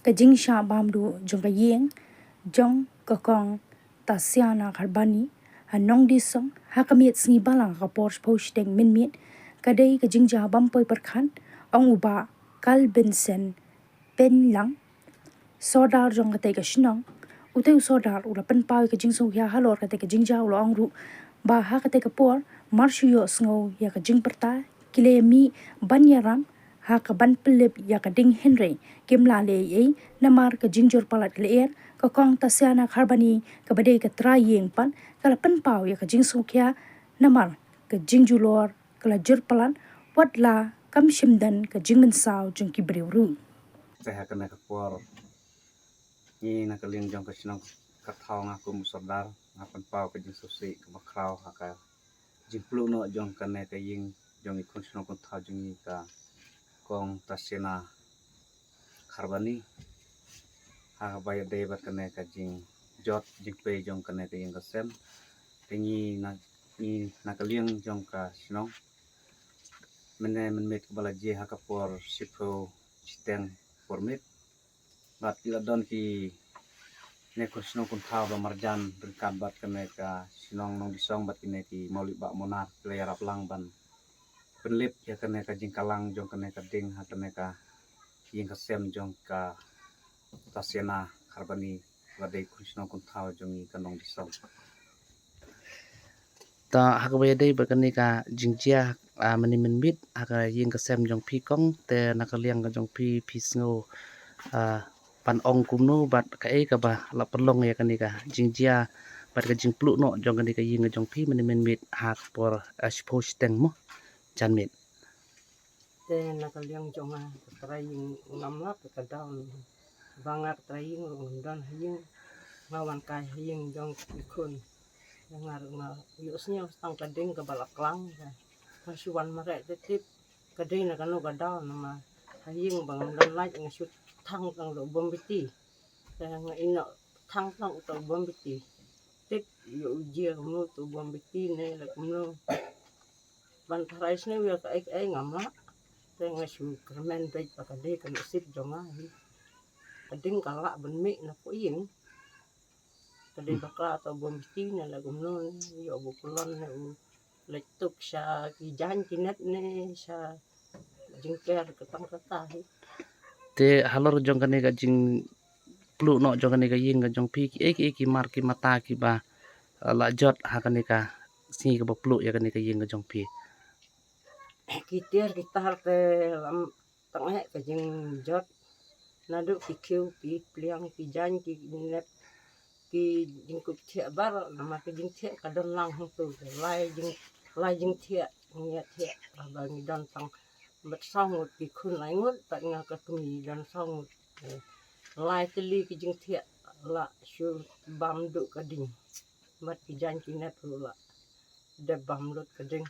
ka jingsha bamdu jong ka yeng jong ka kong tasiana kharbani hanong disong hakamiet sngi balang ka porch post deng minmit kadai ka jingja bampoi perkhan ong uba kal bensen pen lang sodar jong ka te ka shnong uteu sodar ula pen pau ka jingso ya halor ka te ka jingja ula ong ru ba ha ka te ka por marshuyo sngo ya ka jing perta kilemi banyaram ha ka ban pelip ya ka ding henry kimla le ye namar ka jingjor palat leer ka kong tasiana kharbani ka badai ka trayeng pan kala pen pau ya ka jingso kya namar ka jingjulor kala jur palan watla kam shimdan ka jingmen saw jong ki brewru saya kena ka por ni na ka ling jong ka sinong ka thau nga kum sodar nga pen pau ka jing sosi ka makraw ha ka jing plu no jong ka ne ka ying jong ikon sinong kun thau jing ka kong tasena kharbani ha bay de bat kane ka jing jot jing pe jong kane ka ying ka sem tingi na ka liang jong ka sinong men met bala je ha ka por sipro chiteng por met bat ila don ki ne ko sinong kun thau ba marjan berkat bat kane ka sinong nong disong bat kine ki mauli ba monar layarap lang ban penlip ya kane ka jing kalang jong kane ka ding ha kane ka ying ka sem jong ka tasiana kharbani wadai krishna kun thau jong ka nong disong ta hakwe dei bakani ka jingjia mani minbit haka ying ka sem jong pi kong te nakaliang ka jong pi pisngo pan ong kumno bat ka e ka ba la pelong ya kani ka jingjia bat ka jing plu no jong kani ka ying ka jong pi mani minbit hak por suppose teng mo janmit te nakaliang jong trying ngamlap ka down bangat trying dan ying lawan kai ying jong ikun ngar yusnya tang kading ka balaklang masuan marek tetip kading na kanu ka down ma ying bang dan like ngasut thang tang lo bombiti nga ino thang tang to bombiti tip yo je mo to bombiti ne la kumno ban thrais ne wi ka ai ngamla te ngasu kermen baik pakade kan sit jonga kading kala ben mi na ko ying kading bakla to bombiti ne la kumno yo bukulon ne letuk sha ki jan kinet ne sha jingker ketang kata te halor jong kani ka jing plu no jong kani ka ying ka jong pi ki ki mar ki mata ki ba la jot ha kani ka si ka plu ya kani ka ying ka jong pi kita te lam tengah ke jing jot nadu ki kiu ki pliang ki jan ki net ki jing kup thia bar nama ki jing thia ka don lang hung tu lai jing thia ngia thia ba ngi don tang mat song ki khun lai ngut ta nga ka kumi don song lai teli ki jing thia la shu bam du ka ding mat ki jan ki net la de bam lut ka ding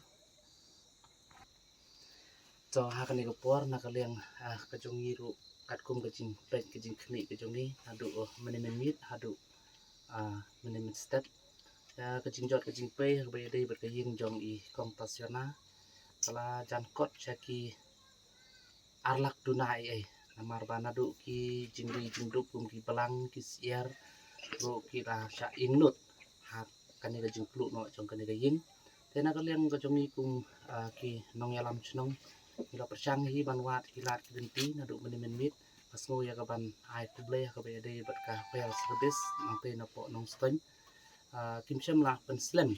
so ha kani ka por na ka liang ka jong yiru kat kum ka jing pet ka jing khni ka jong ni hadu mani minit hadu mani min step ka jing jot ka jing pe ha ba dei ba ka ying jong I kong tasiana kala jan kot chaki arlak dunai ai namar bana du ki jingri jingduk kum ki balang ki siar ro ki ra sha inut ha kani ka jing plu no jong kani ka ying te na ka liang ka jong ni kum ki nong yalam chnong ila persang hi banwat hilat klinti na du mani minit pasngo ya ka ban ai kuble ka be dei bat ka pel service nang te na po nong ston kim sem la pen slim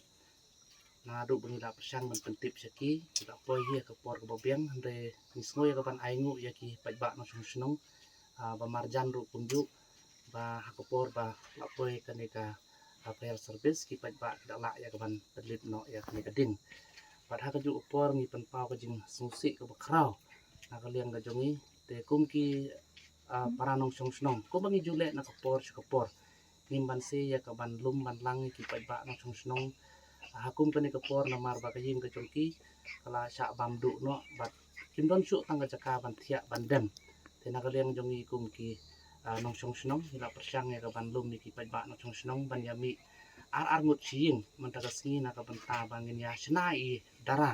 na du bangila persang man pentip saki ila poi hi ka por ka bobiang hande nisngo ya ka ban ai ngu ya ki pajba no snong ba marjan ru punju ba hakopor ba la poi kani ka pel service ki pajba da la ya ka ban pedlit no ya kani ka ding pat ha ka ju por ngi pen pau ka jing sungsi ka bakraw na ka liang ka jongi te kum ki paranong snong ko bangi jule na ka por nim ban se ya ka ban lum ban lang ki pajba no snong hakum kani ka por na mar ba ka ying ka jongki kala sha bam du no bat kim don su tang ka jaka ban thia ban dem te na ka liang jongi kum ki nong snong ila persang ya ka ban lum ni ki pajba no snong ban yami ar ngut ching man ta ka singi na ka ban ta bangin ya snai dara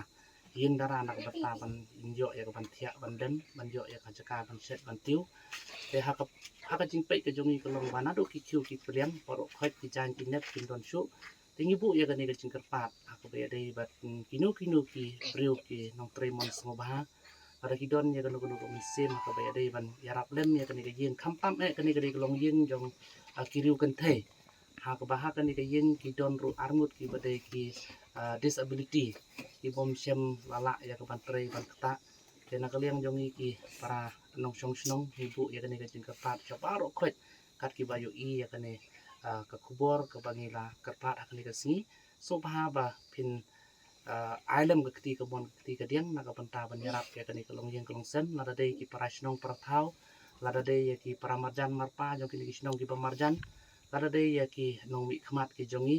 ยิงดารานักบัตตาบันยิงเยอะอย่างบันเทียบันเดนบันเยอะอย่างราชการบันเช็ดบันติวแต่หากจริงไปก็จงมีกลงวานาดูคิวคิเปลี่ยนปรกค่อยกิจานกินเน็ตกินดอนชุแต่งี้บุอย่างนี้ก็จริงกระปาดหากไปได้บัดกินูกิบริวกีน้องเตรมอนสงบฮะpada kidon ya kan kuno mesin ka ba dai ban yarap lem ya kan ga yin kham pam kan ga long yin jong kiriu kan thai ha ka ba ha kan ga yin kidon ru armut ki ba dai ki disability ki bom sem lala ya ka ban trei ban kata te na ka liang jong ki para nong song snong ibu ya kan ga jing ka pat cha ba ro khot kat ki ba yo i ya kan ka kubor ka bangila ka pat kan ga si so ba ba pin island ke ketika bon ketika diang naga penta banyarap ya kani kelong yang kelong sen lada dei ki parasnong perthau lada dei ya ki paramarjan marpa jong kini kisnong ki pamarjan lada dei ya ki nong mi khmat ki jongi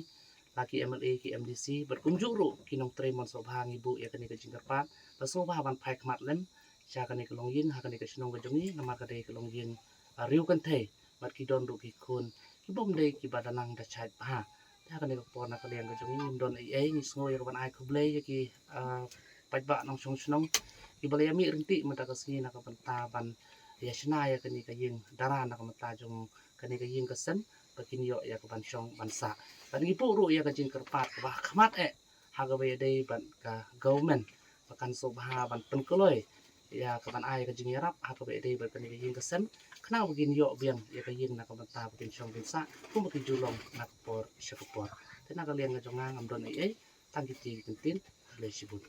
laki MLA ki MDC berkunjung ru ki nong tremon sobha ngibu ya kani ke jingkarpat la sobha ban phai khmat lem cha kani kelong yin ha kani kisnong ke jongi nama ka dei kelong yin riu kan thei mat ki don ru ki kun ki bom dei ki badanang da chait haถ้ากันในกับปอนนักเรียนก็จะมีดอนไอ้นี่สงอยกับวันไอ้คุบเลยกี่ปัจจุบันน้องชงชนงกี่บริยามีรินติมันตะกสีนักบันตาบันยาชนายกันนี่ก็ยิงดารานักบันตาจงกันนี่ก็ยิงกษันปกินโยยกับบันชงบันสะกันนี่ผู้รู้ยาก็จิงกระปาดกับขมัดหากไปได้บันกับ government ประกันสุขภาพบันเป็นก็เลยยากับบันไอ้ก็จิงรับหากไปได้บันกันนี่ก็ยิงกษันขณะbegin yo biang ya kayin nak banta begin syong binsa kum bagi julong nak por syakapor tenaga lian ngajong ngam don ai tang kiti tintin le sibut